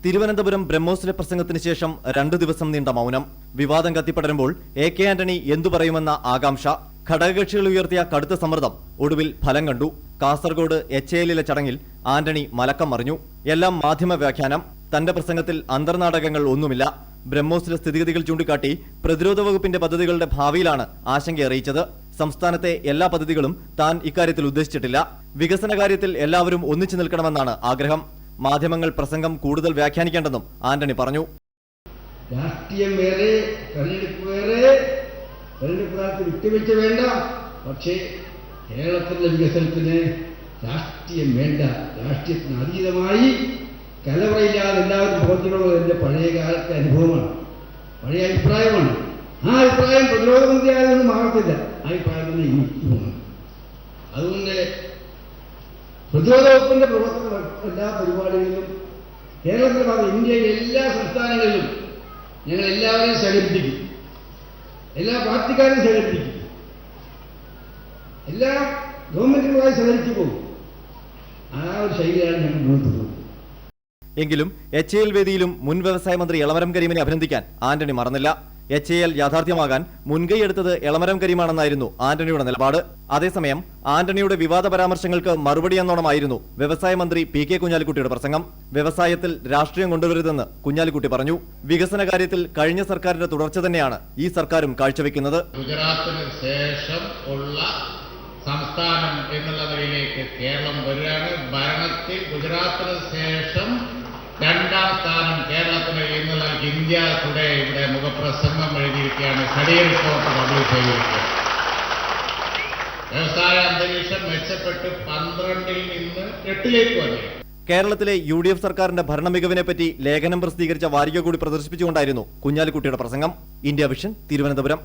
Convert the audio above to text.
തിരുവനന്തപുരം ബ്രഹ്മോസിലെ പ്രസംഗത്തിന് ശേഷം 2 ദിവസം നീണ്ട മൗനം. വിവാദം കത്തിപ്പടരുമ്പോൾ AK ആന്റണി എന്തു പറയുമെന്ന ആകാംക്ഷ. ഘടകകക്ഷികൾ ഉയർത്തിയ കടുത്ത സമ്മർദ്ദം ഒടുവിൽ ഫലം കണ്ടു. കാസർഗോഡ് HALലെ ചടങ്ങിൽ ആന്റണി മലക്കം മറിഞ്ഞു. എല്ലാം മാധ്യമ വ്യാഖ്യാനം. തന്റെ പ്രസംഗത്തിൽ അന്തർനാടകങ്ങൾ ഒന്നുമില്ല. ബ്രഹ്മോസിലെ സ്ഥിതിഗതികൾ ചൂണ്ടിക്കാട്ടി പ്രതിരോധ വകുപ്പിന്റെ പദ്ധതികളുടെ ഭാവിയിലാണ് ആശങ്ക അറിയിച്ചത്. സംസ്ഥാനത്തെ എല്ലാ പദ്ധതികളും താൻ ഇക്കാര്യത്തിൽ ഉദ്ദേശിച്ചിട്ടില്ല. വികസന കാര്യത്തിൽ എല്ലാവരും ഒന്നിച്ചു നിൽക്കണമെന്നാണ് ആഗ്രഹം. മാധ്യമങ്ങൾ പ്രസംഗം കൂടുതൽ വ്യാഖ്യാനിക്കേണ്ടെന്നും ആന്റണി പറഞ്ഞു. രാഷ്ട്രീയം വേറെ, തെരഞ്ഞെടുപ്പ് വേറെ, തെരഞ്ഞെടുപ്പ് വിട്ടുവീഴ്ച വേണ്ട. പക്ഷേ കേരളത്തിലെ വികസനത്തിന് രാഷ്ട്രീയം വേണ്ട. രാഷ്ട്രീയത്തിന് അതീതമായി കലവറയില്ലാതെ എല്ലാവരും പ്രവർത്തിക്കുന്നത് എൻ്റെ പഴയ കാലത്തെ അനുഭവമാണ്, പഴയ അഭിപ്രായമാണ്. ആ അഭിപ്രായം പ്രതിരോധ മന്ത്രിയായതൊന്നും മാറത്തില്ല. ആ അഭിപ്രായം തന്നെ ഇനിയുമാണ്. അതുകൊണ്ട് പ്രതിരോധ വകുപ്പിന്റെ പ്രവർത്തന എല്ലാ പരിപാടികളിലും കേരളത്തിലെ ഭാഗം ഇന്ത്യയിലെ എല്ലാ സംസ്ഥാനങ്ങളിലും ഞങ്ങൾ എല്ലാവരെയും സഹകരിപ്പിക്കും, എല്ലാ പാർട്ടിക്കാരെയും സഹകരിപ്പിക്കും, എല്ലാ ഗവൺമെന്റുകളുമായി സഹകരിച്ചു പോകും. ആ ഒരു ശൈലിയാണ് ഞങ്ങൾ മുന്നോട്ട് പോകുന്നത്. എങ്കിലും HAL വേദിയിലും മുൻ വ്യവസായ മന്ത്രി എളമരം കരീമിനെ അഭിനന്ദിക്കാൻ ആന്റണി മറന്നില്ല. HAL യാഥാർത്ഥ്യമാകാൻ മുൻകൈയെടുത്തത് എളമരം കരീമാണെന്നായിരുന്നു ആന്റണിയുടെ നിലപാട്. അതേസമയം ആന്റണിയുടെ വിവാദ പരാമർശങ്ങൾക്ക് മറുപടി എന്നോണമായിരുന്നു വ്യവസായ മന്ത്രി PK കുഞ്ഞാലിക്കുട്ടിയുടെ പ്രസംഗം. വ്യവസായത്തിൽ രാഷ്ട്രീയം കൊണ്ടുവരുതെന്ന് കുഞ്ഞാലിക്കുട്ടി പറഞ്ഞു. വികസന കാര്യത്തിൽ കഴിഞ്ഞ സർക്കാരിന്റെ തുടർച്ച തന്നെയാണ് ഈ സർക്കാരും കാഴ്ചവെക്കുന്നത്. ഗുജറാത്തിന് ശേഷം ഉള്ള സംസ്ഥാനം എന്നുള്ള നിലയിലേക്ക് കേരളം വരികയാണ്. ഭരണത്തിൽ ഗുജറാത്തിന് ശേഷം 2ാം സ്ഥാനം കേരളത്തിന് എന്നുള്ള ഇന്ത്യ ടുഡേ ഇവിടെ മുഖപ്രസംഗം എഴുതിയിരിക്കുകയാണ്. സ്റ്റഡി റിപ്പോർട്ട് പബ്ലിഷ് ചെയ്തിരിക്കുകയാണ്. വ്യവസായ അന്തരീക്ഷം മെച്ചപ്പെട്ട് 12ൽ നിന്ന് 8ലേക്ക് വരികയാണ്. കേരളത്തിലെ UDF സർക്കാരിന്റെ ഭരണ മികവിനെപ്പറ്റി ലേഖനം പ്രസിദ്ധീകരിച്ച വാരിക കൂടി പ്രദർശിപ്പിച്ചുകൊണ്ടായിരുന്നു കുഞ്ഞാലിക്കുട്ടിയുടെ പ്രസംഗം. India vision, Thiruvananthapuram.